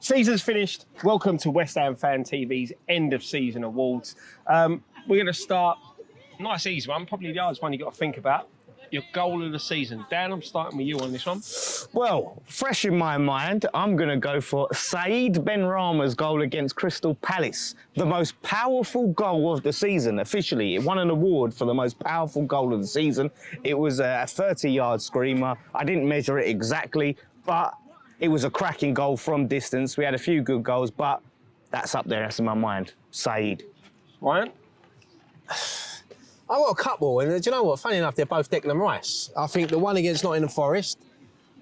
Season's finished. Welcome to West Ham Fan TV's end of season awards. We're going to start, nice easy one, probably the hardest one you've got to think about. Your goal of the season. Dan, I'm starting with you on this one. Well, fresh in my mind, I'm going to go for Saeed Benrahma's goal against Crystal Palace. The most powerful goal of the season, officially. It won an award for the most powerful goal of the season. It was a 30-yard screamer. I didn't measure it exactly, but it was a cracking goal from distance. We had a few good goals, but that's up there. That's in my mind. Saeed. Ryan? I've got a couple, and do you know what? Funny enough, they're both Declan Rice. I think the one against Nottingham Forest,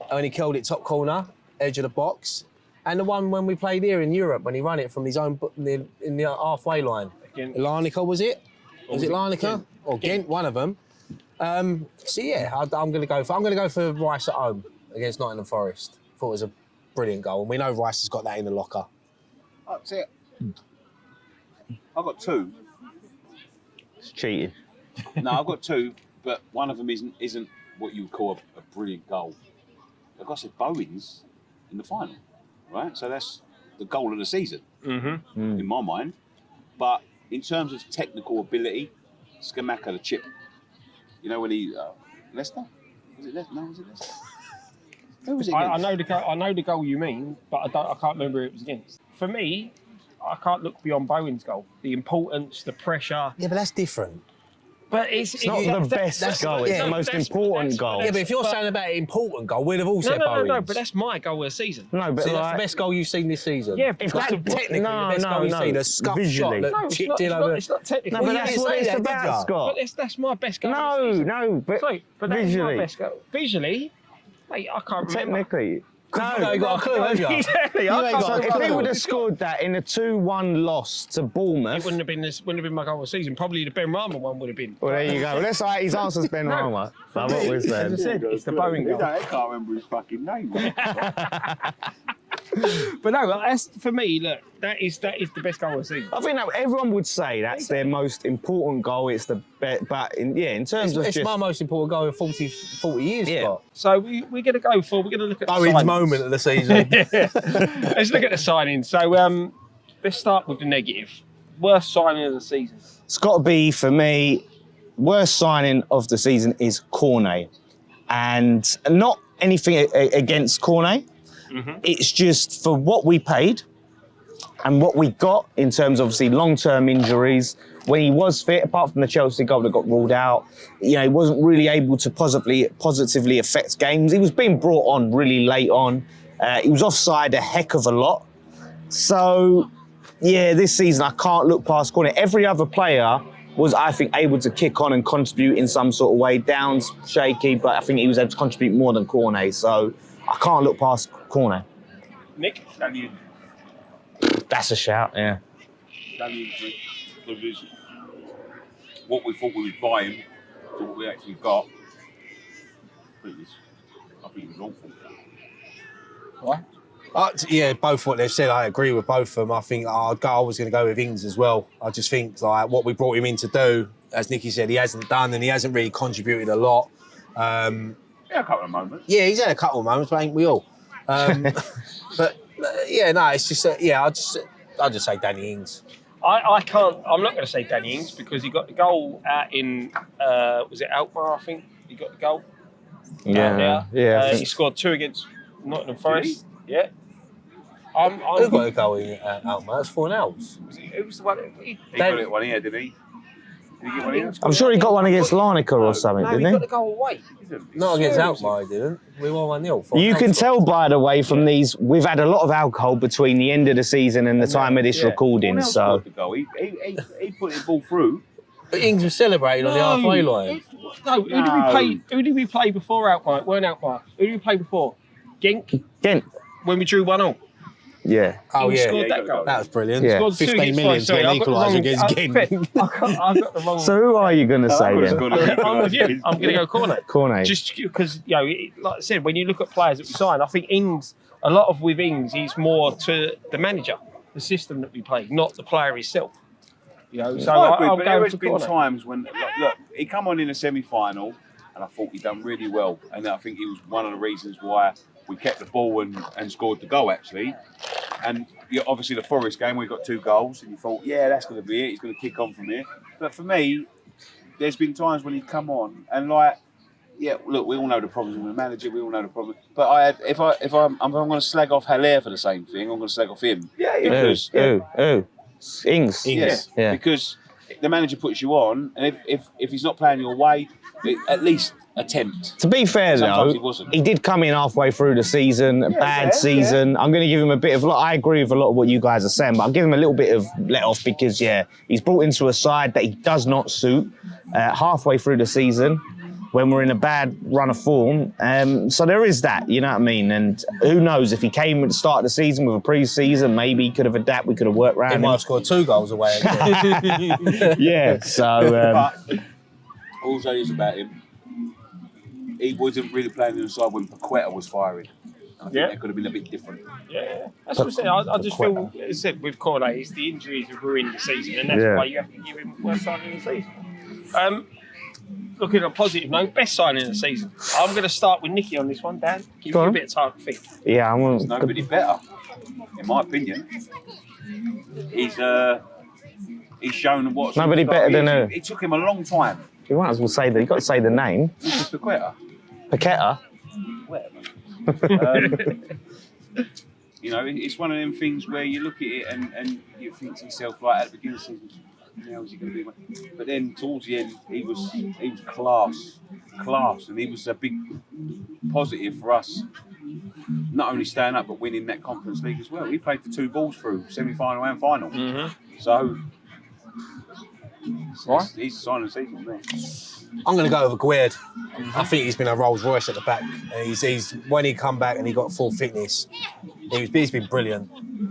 when he killed it top corner, edge of the box, and the one when we played here in Europe, when he ran it from his own in the halfway line. Larnaca, was it? Was it Larnaca or Ghent? One of them. So yeah, I'm going to go for Rice at home against Nottingham Forest. Thought it was a brilliant goal, and we know Rice has got that in the locker. That's it. I've got two. It's cheating. No, I've got two, but one of them isn't what you would call a brilliant goal. Like I said, Bowen's in the final, right? So that's the goal of the season, in my mind. But in terms of technical ability, Scamacca, the chip. You know when he Leicester? Was it Leicester? No, was it Leicester? Who was it I know the goal you mean, but I can't remember who it was against. For me, I can't look beyond Bowen's goal. The importance, the pressure. Yeah, but that's different. But it's not the best goal, it's the most important goal. Yeah, but if you're saying about an important goal, we'd have all said Bowens. No, but that's my goal of the season. No, but See, like, that's the best goal you've seen this season. Yeah, if that's technically the best goal you've seen, a scuff visually. shot that chipped in over. It's not technical. No, but that's what it's about, Scott. But that's my best goal of the season. No, but But that is visually. my best goal. Visually, mate, I can't remember. Technically. No, you got a clue, have you? Exactly. I ain't can't got a If clue. they would have scored that in a 2-1 loss to Bournemouth. It wouldn't have been my goal of the season. Probably the Benrahma one would have been. Well, there you go. Let's say his answer's Benrahma. That's what we're As I saying. said, it's the Bowen goal. I can't remember his fucking name. But no, that's, for me, look, that is the best goal of the season. I think that everyone would say that's their most important goal. It's the best, but in terms of It's just my most important goal in 40 years, Yeah. Scott. So we're going to go for, we're going to look at the Bowens' signings. moment of the season. Let's look at the signings. So let's start with the negative. Worst signing of the season. it's got to be for me. Worst signing of the season is Cornet, and not anything against Cornet. It's just for what we paid and what we got in terms of obviously long-term injuries. When he was fit, apart from the Chelsea goal that got ruled out, he wasn't really able to positively affect games. He was being brought on really late on. He was offside a heck of a lot. So, yeah, this season I can't look past Cornet. Every other player was, I think, able to kick on and contribute in some sort of way. Downs shaky, but I think he was able to contribute more than Cornet. So I can't look past Cornet. Nick? That's a shout, yeah. Because what we thought we would buy him to what we actually got, I think it was awful. What? Yeah, both what they've said, I agree with both of them. I think I was going to go with Ings as well. I just think like what we brought him in to do, as Nicky said, he hasn't done and he hasn't really contributed a lot. Yeah, a couple of moments. Yeah, he's had a couple of moments, but ain't we all? But yeah, no, it's just I'll just say Danny Ings. I can't, I'm not going to say Danny Ings because he got the goal out in, was it Alkmaar, I think? He got the goal. Yeah, yeah. I He think- scored 2 against Nottingham Forest. Yeah. Who got a goal in Alkmaar? That's 4 Ls. Who was the one? He got it one here, didn't he? Did he get one here? I'm sure he got one against Larnaca or something, No, he didn't got he? the goal away. Not against Alkmaar, he didn't. We won 1-0. You can tell, by the way, from these, we've had a lot of alcohol between the end of the season and the time of this recording, Cornell so... scored the goal. He put the ball through. But Ings was celebrating on the halfway line. No, who did we play before Alkmaar? It weren't Alkmaar. Who did we play before? Genk, Gent, when we drew 1-0. yeah. Oh, He yeah. scored Yeah, that goal. That was brilliant. Yeah. Scored 2 15 against million Forest. to get Sorry, an I've got the wrong- equaliser against Ghent. I've got the wrong. So who are you going to say then? I'm with you. I'm going to go Cornet. Cornet. Just because, like I said, when you look at players that we sign, I think Ings, a lot of with Ings, he's more to the manager, the system that we play, not the player himself. So I agree, I'll but go there for has been Cornet. times when, look, he come on in a semi-final, and I thought he done really well, and I think he was one of the reasons why we kept the ball and scored the goal. Actually, And obviously the Forest game, we got 2 goals, and you thought, yeah, that's going to be it. He's going to kick on from here. But for me, there's been times when he's come on and like, yeah, look, we all know the problems with the manager. We all know the problem. But if I'm going to slag off Haller for the same thing, I'm going to slag off him. Yeah, Because Ings. yeah, because the manager puts you on, and if he's not playing your way, at least attempt. To be fair, Sometimes though, he wasn't. he did come in halfway through the season, a bad season. I'm going to give him a bit of... I agree with a lot of what you guys are saying, but I'll give him a little bit of let-off because, yeah, he's brought into a side that he does not suit halfway through the season when we're in a bad run of form. So there is that, you know what I mean? And who knows, if he came at the start of the season with a pre-season, maybe he could have adapted, we could have worked around He him. might have scored 2 goals away. Yeah, so... But also is about him, he wasn't really playing on the side when Paqueta was firing. I think that could have been a bit different. Yeah, that's what I'm saying. I just feel, as I said, with Cornet, it's the injuries have ruined the season, and that's why you have to give him worst signing of the season. Looking at a positive note, best signing of the season. I'm going to start with Nicky on this one, Dan. Give you a bit of time to think. yeah, I'm... There's nobody better, in my opinion. He's shown what. Nobody better than who? It took him a long time. You might as well say that. You've got to say the name. It's Paqueta. Paqueta. Whatever. You know, it's one of them things where you look at it and you think to yourself, like at the beginning of the season, how is he going to be? But then towards the end, he was class, and he was a big positive for us. Not only staying up, but winning that Conference League as well. He played the 2 balls through, semi-final and final. So, he's signing the season there. I'm going to go with Aguerd. I think he's been a Rolls Royce at the back. And he's when he come back and he got full fitness, he's been brilliant.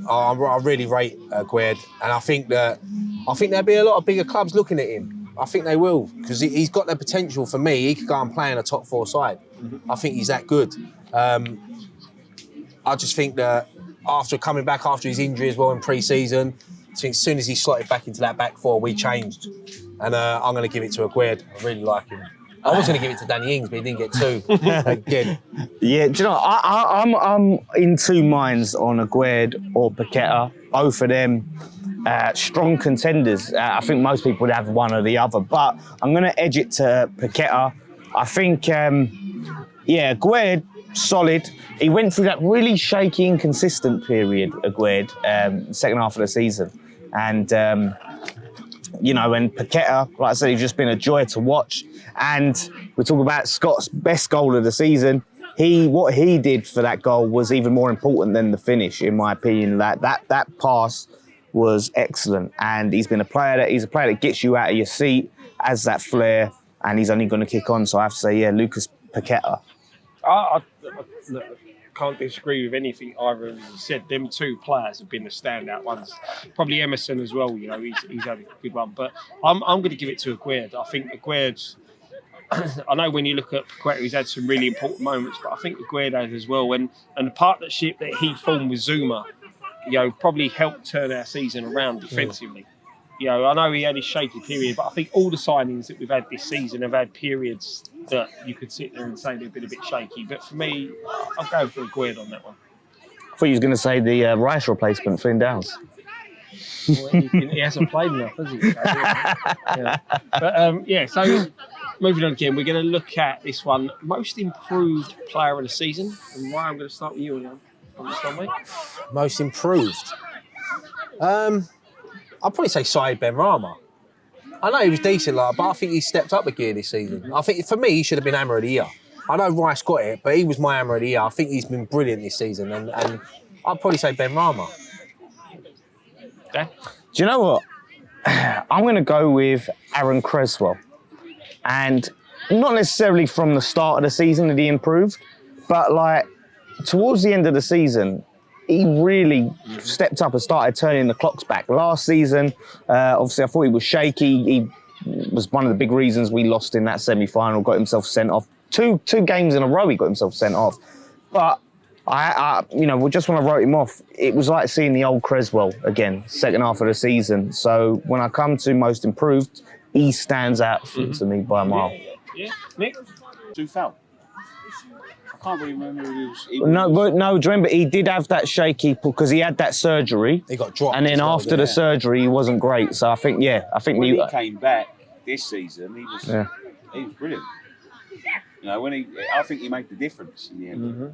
I really rate Aguerd, and I think there'll be a lot of bigger clubs looking at him. I think they will, because he's got the potential for me. He could go and play in a top 4 side. I think he's that good. I just think that after coming back after his injury as well in pre-season, I think as soon as he slotted back into that back 4, we changed. And I'm going to give it to Aguerd. I really like him. I was going to give it to Danny Ings, but he didn't get 2 again. Yeah, do you know, I'm in 2 minds on Aguerd or Paqueta. Both of them strong contenders. I think most people would have one or the other, but I'm going to edge it to Paqueta. I think, Aguerd, solid. He went through that really shaky, inconsistent period, Aguerd, second half of the season. And, and Paqueta, like I said, he's just been a joy to watch. And we talk about Scott's best goal of the season. What he did for that goal was even more important than the finish, in my opinion. That pass was excellent. And he's a player that gets you out of your seat, has that flair, and he's only going to kick on. So I have to say, Lucas Paqueta. I can't disagree with anything either of you said. Them 2 players have been the standout ones. Probably Emerson as well. You know, he's had a good one. But I'm going to give it to Aguerd. I think Aguerd's. I know when you look at Paqueta, he's had some really important moments, but I think Aguerd has as well. And the partnership that he formed with Zuma, probably helped turn our season around defensively. I know he had his shaky period, but I think all the signings that we've had this season have had periods that you could sit there and say they've been a bit shaky. But for me, I'm going for Aguerd on that one. I thought you was going to say the Rice replacement, Flynn Downs. Well, he hasn't played enough, has he? But so moving on again, we're going to look at this one, most improved player of the season. And Ryan, I'm going to start with you on this one, mate. Most improved. I'd probably say Saeed Benrahma. I know he was decent, but I think he stepped up a gear this season. I think, for me, he should have been Hammer of the Year. I know Rice got it, but he was my Hammer of the Year. I think he's been brilliant this season, and I'd probably say Benrahma. Dan? Do you know what? I'm going to go with Aaron Cresswell. And not necessarily from the start of the season that he improved, but towards the end of the season, he really stepped up and started turning the clocks back. Last season, obviously, I thought he was shaky. He was one of the big reasons we lost in that semi-final, got himself sent off. Two games in a row, he got himself sent off. But we just want to write him off. It was like seeing the old Cresswell again, second half of the season. So when I come to most improved, he stands out to me by a mile. Yeah. Nick? Dufal. can't really remember if No, do you remember he did have that shaky because he had that surgery. He got dropped. And then as well, after the surgery, he wasn't great. So I think, when he came back this season, he was brilliant. You know, I think he made the difference in the end.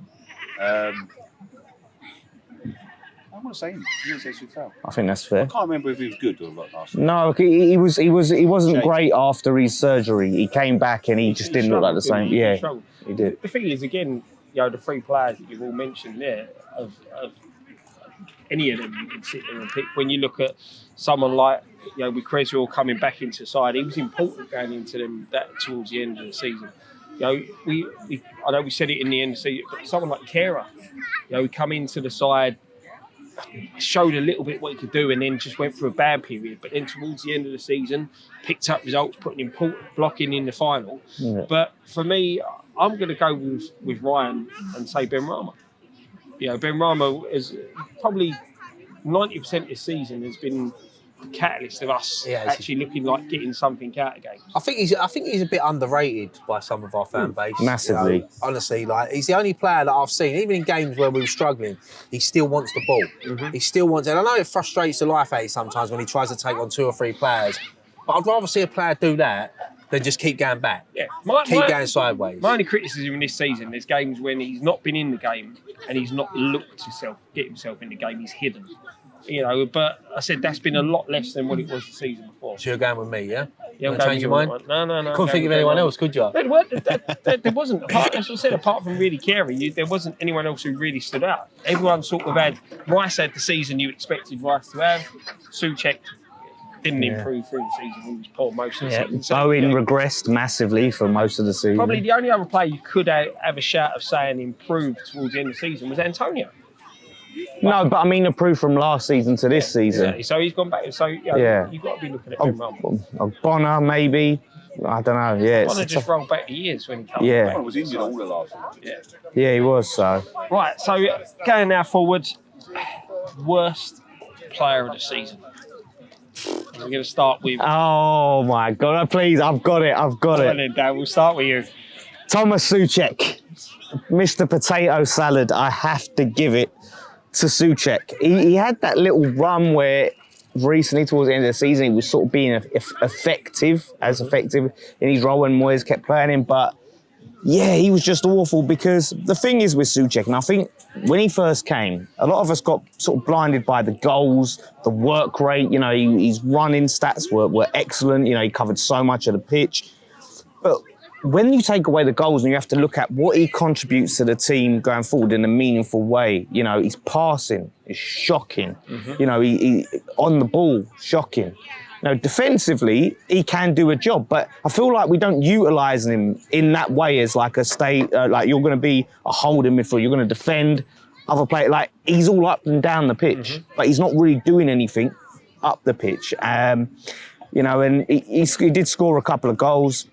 I want to say him. I want to say Soufal. I think that's fair. I can't remember if he was good or not last year. No, he wasn't great after his surgery. He came back and he just didn't look like the same. Yeah, he did. The thing is, again, the three players that you've all mentioned there, of any of them you can sit there and pick. When you look at someone like, with Creswell coming back into the side, he was important going into them towards the end of the season. I know we said it in the end of the season, but someone like Kehrer, he come into the side, showed a little bit what he could do, and then just went through a bad period. But then towards the end of the season, picked up results, put an important blocking in the final. Yeah. But for me, I'm going to go with Ryan and say Benrahma. Benrahma is probably 90% this season has been the catalyst of us actually looking like getting something out of games. I think he's a bit underrated by some of our fan base. Massively. Honestly, he's the only player that I've seen, even in games where we were struggling, he still wants the ball. He still wants it. I know it frustrates the life out of sometimes when he tries to take on 2 or 3 players, but I'd rather see a player do that than just keep going back. Yeah. Keep going sideways. My only criticism in this season, there's games when he's not been in the game and he's not looked to get himself in the game, he's hidden. But I said that's been a lot less than what it was the season before. So you're going with me, yeah? Yeah, change your mind? No. Couldn't think of anyone else, could you? There wasn't. As I said, apart from really Kehrer, there wasn't anyone else who really stood out. Everyone sort of had. Rice had the season you expected Rice to have. Souček didn't improve through the season. He was poor most of the season. So, Bowen regressed massively for most of the season. Probably the only other player you could have a shout of saying improved towards the end of the season was Antonio. No, but I mean improved from last season to this season. Yeah. So he's gone back. So you've got to be looking at Benrahma. Bonner maybe. I don't know. Yeah, Bonner just rolled back the years when he came back. Bonner was injured all the last year. Yeah, he was. So right. So going now forward, worst player of the season. We're going to start with. Oh my God! Please, I've got it. Then, Dan, we'll start with you. Thomas Souček, Mr. Potato Salad. I have to give it to Souček. He had that little run where recently towards the end of the season he was sort of being effective in his role when Moyes kept playing him, but he was just awful because the thing is with Souček, and I think when he first came, a lot of us got sort of blinded by the goals, the work rate, his running stats were excellent, he covered so much of the pitch, but when you take away the goals and you have to look at what he contributes to the team going forward in a meaningful way, his passing is shocking. He on the ball, shocking. Defensively, he can do a job, but I feel like we don't utilise him in that way as like a like you're going to be a holding midfield, you're going to defend other players. Like he's all up and down the pitch, but he's not really doing anything up the pitch. And he did score a couple of goals.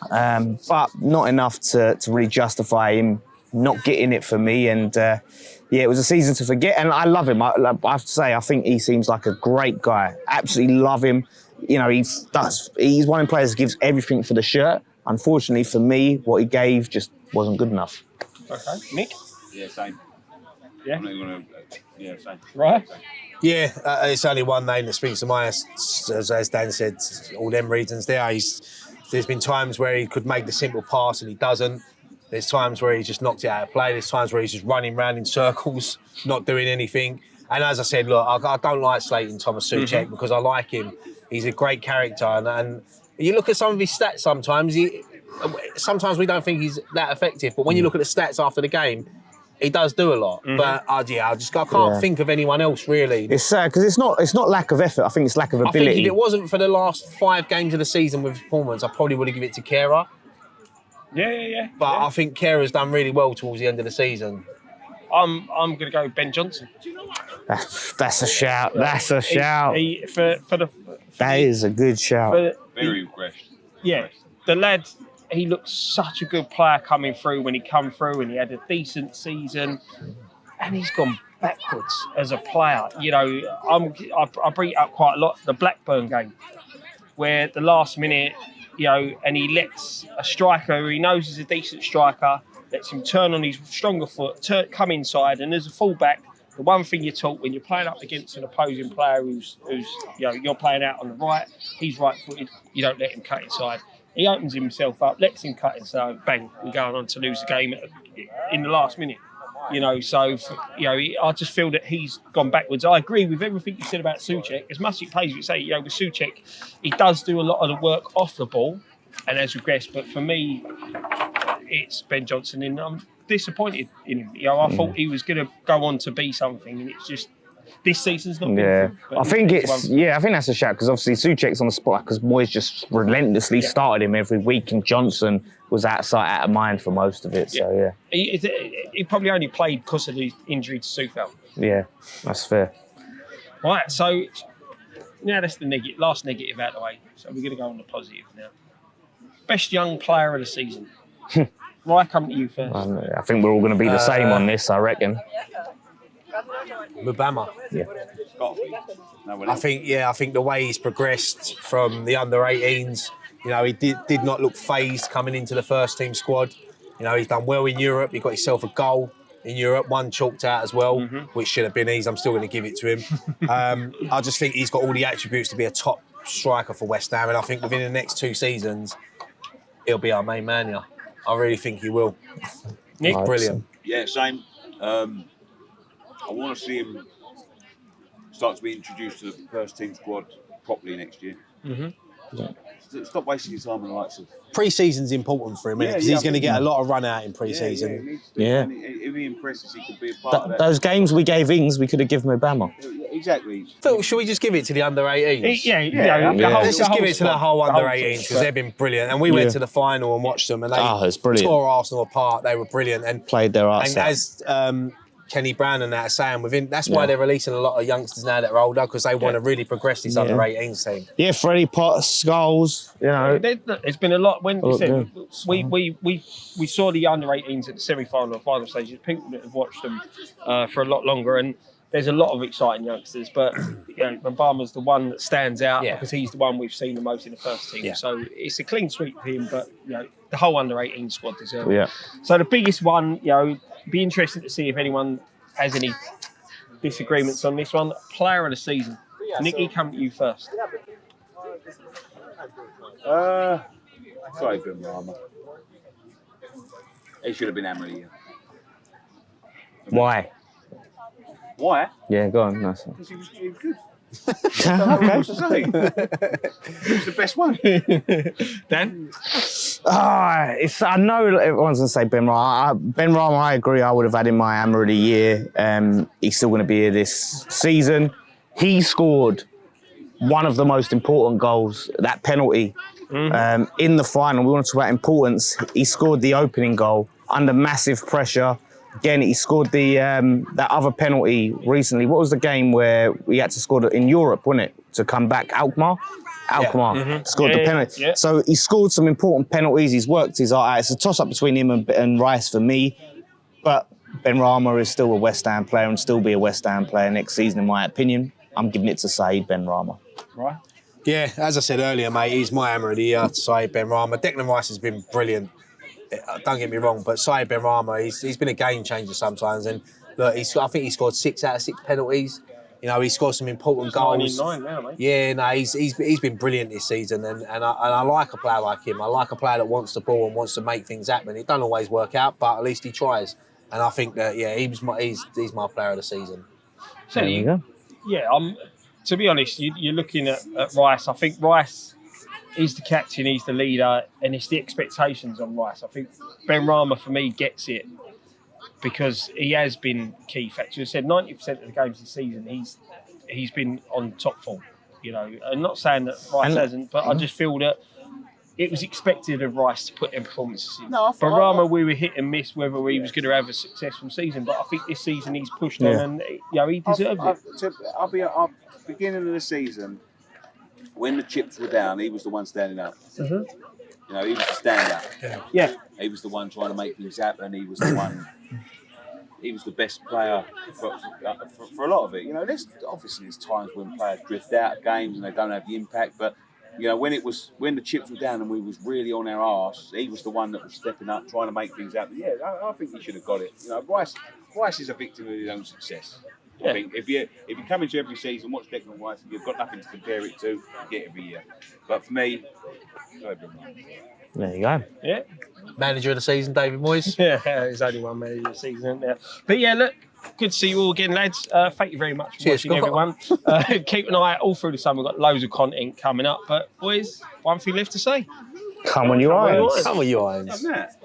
But not enough to really justify him not getting it for me. And it was a season to forget. And I love him. I have to say, I think he seems like a great guy. Absolutely love him. He's one of the players that gives everything for the shirt. Unfortunately for me, what he gave just wasn't good enough. Okay, Nick? Yeah, same. Yeah? I'm not gonna, same. Right? Yeah, it's only one name that springs to mind. As Dan said, all them reasons there. There's been times where he could make the simple pass and he doesn't. There's times where he's just knocked it out of play. There's times where he's just running around in circles, not doing anything. And as I said, look, I don't like slating Thomas Souček because I like him. He's a great character. And you look at some of his stats sometimes, sometimes we don't think he's that effective. But when you look at the stats after the game, he does do a lot. But I can't think of anyone else really. It's sad because it's not lack of effort. I think it's lack of ability. I think if it wasn't for the last 5 games of the season with performance, I probably would have given it to Kehrer. Yeah. But I think Kehrer's done really well towards the end of the season. I'm going to go Ben Johnson. That's a shout. That's a shout. That is a good shout. Very refreshed. Yeah, the lad. He looked such a good player coming through when he come through, and he had a decent season, and he's gone backwards as a player. I bring it up quite a lot. The Blackburn game, where the last minute, and he lets a striker who he knows is a decent striker lets him turn on his stronger foot, come inside, and as a fullback, the one thing you're taught when you're playing up against an opposing player who's you're playing out on the right, he's right-footed, you don't let him cut inside. He opens himself up, lets him cut inside, bang, we're going on to lose the game in the last minute. I just feel that he's gone backwards. I agree with everything you said about Souček. As much as it plays, you say, with Souček, he does do a lot of the work off the ball and has regressed. But for me, it's Ben Johnson, and I'm disappointed in him. I thought he was going to go on to be something, and it's just this season's not been Yeah, good, I think that's a shout because obviously Souček's on the spot because Moyes just relentlessly started him every week, and Johnson was out of mind for most of it. So yeah, he probably only played because of the injury to Soufal. Yeah, that's fair. Right, so now that's the last negative out of the way. So we're going to go on the positive now. Best young player of the season. Right, come to you first. I think we're all going to be the same on this, I reckon. Mubama. Yeah. I think the way he's progressed from the under-18s, he did not look phased coming into the first team squad. He's done well in Europe. He got himself a goal in Europe, one chalked out as well, which should have been his. I'm still going to give it to him. I just think he's got all the attributes to be a top striker for West Ham, and I think within the next 2 seasons, he'll be our main man here. I really think he will. Nick, brilliant. Yeah, same. I want to see him start to be introduced to the first team squad properly next year. Stop wasting his time on the likes of... Pre-season's important for him, because he's going to get a lot of run out in pre-season. If he impresses, he could be a part of that. Those games we gave Ings, we could have given Obama. Exactly. Phil, should we just give it to the under-18s? Let's just give it to the whole under-18s because they've been brilliant. And we went to the final and watched them, and they tore Arsenal apart. They were brilliant and played their arse out. As Kenny Brown and that are saying, that's why they're releasing a lot of youngsters now that are older, because they want to really progress this under-18s team. Yeah, Freddie Potter, Scholes, There's been a lot. When we said we saw the under-18s at the semi-final and final stages, people that have watched them for a lot longer, and there's a lot of exciting youngsters, but Obama's the one that stands out because he's the one we've seen the most in the first team. So it's a clean sweep for him, but the whole under-18 squad deserves it. So the biggest one, be interested to see if anyone has any disagreements on this one. Player of the season. Nicky, come to you first. Sorry, Benrahma. He should have been Hammer of the Year. Why? Why? Yeah, go on. Nice. Because he was good. Okay. He was the best one. Dan? I know everyone's going to say Benrahma. Benrahma, I agree. I would have had him my Hammer of the Year. He's still going to be here this season. He scored one of the most important goals, that penalty, in the final. We want to talk about importance. He scored the opening goal under massive pressure. Again, he scored the that other penalty recently. What was the game where we had to score in Europe, wasn't it, to come back? Alkmaar scored the penalty. Yeah. So he scored some important penalties. He's worked his art out. It's a toss-up between him and Rice for me. But Benrahma is still a West Ham player and still be a West Ham player next season, in my opinion. I'm giving it to Saeed Benrahma. Right. Yeah, as I said earlier, mate, he's my Hammer of the Year, Saeed Benrahma. Declan Rice has been brilliant. Don't get me wrong, but Saeed Benrahma, he's been a game changer sometimes. And look, I think he scored 6 out of 6 penalties. He scored some important goals. 9 now, mate. Yeah, no, he's been brilliant this season, and I like a player like him. I like a player that wants the ball and wants to make things happen. It don't always work out, but at least he tries. And I think that he's my player of the season. So There you go. Yeah, to be honest, you're looking at Rice. I think Rice is the captain, he's the leader, and it's the expectations on Rice. I think Benrahma, for me, gets it because he has been key factor. I said 90% of the games this season, he's been on top form. I'm not saying that Rice hasn't, but I just feel that it was expected of Rice to put in performances in. No, Benrahma, we were hit and miss whether he was going to have a successful season, but I think this season he's pushed on and he deserves it. I'll beginning of the season, when the chips were down, he was the one standing up. He was the stand-up. Yeah. He was the one trying to make things happen. He was the one. He was the best player for a lot of it. There's times when players drift out of games and they don't have the impact, but You know, when the chips were down and we was really on our arse, he was the one that was stepping up, trying to make things happen. Yeah, I think he should have got it. You know, Rice is a victim of his own success. Yeah. I think if you come into every season, watch Declan Rice, and you've got nothing to compare it to, you get every year. But for me, There you go. Yeah. Manager of the season, David Moyes. Yeah, there's only one manager of the season, isn't there? But yeah, look, good to see you all again, lads. Thank you very much for Cheers, watching, Scott. everyone. Keep an eye out all through the summer. We've got loads of content coming up. But boys, one thing left to say. Come on, you Irons. Come on, you Irons. Matt.